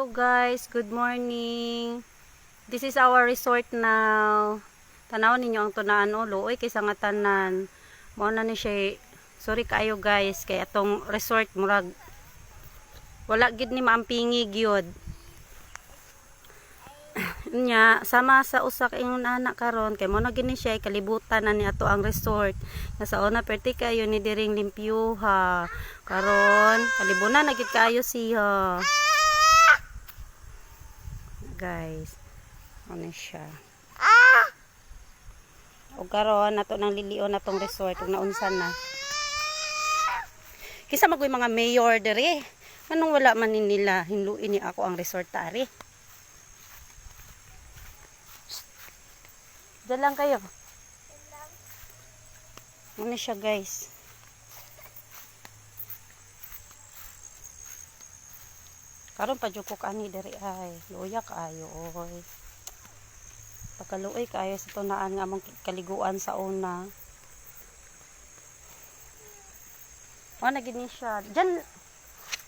Hello guys, good morning. This is our resort now. Tanaw ninyo ang tunaan ulo. Uy, kaysa nga tanan. Mao na ni siya. Sorry kayo guys, kay atong resort murag wala gid ni maampingi gyud. Nya sama sa usa ka ingon anak karon kay mo na gini siya kalibutan na ni ato ang resort. Nga sa una perti kayo ni diring limpyuha. Karon kalibunan na gid kayo siya. Guys, ano siya. O karon nato nang lilion natong resort ug naunsan na. Kisa magoy mga mayor dere. Anong wala man nila hinluin ni ako ang resort tari. Diyan lang kayo. Ano siya guys. Karon pa jud ko kani diri ay. Luya kaayo oy. Pagkaluoy kaayo sa tunaan nga among kaliguan sa una. O na gini siya. Diyan.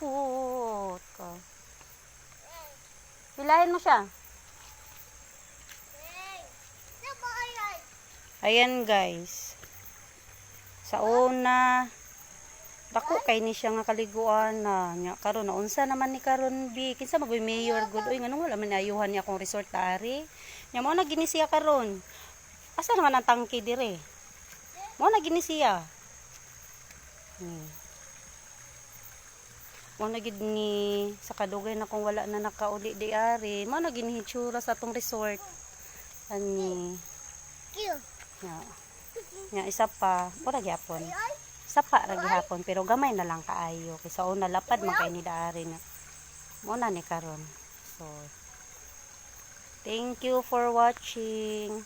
Put ka. Pilahin mo siya. Ayan guys. Sa una dako kay ni siya nga kaliguan na nya karon naunsa naman ni karon bi kinsa magoy mayor good oy nganong wala man ayuhan ni akong resort ari nya mo na gini siya karon asa naman ang tangke dire mo na gini siya mo na gid ni sa kadugay na kung wala na nakauli di ari mo na gini hitsura sa atong resort ani nya isa pa ora gyapon sapa ra gihapon pero gamay na lang kaayo kay sa una lapad man kay ni daari na mo na ni karon so thank you for watching.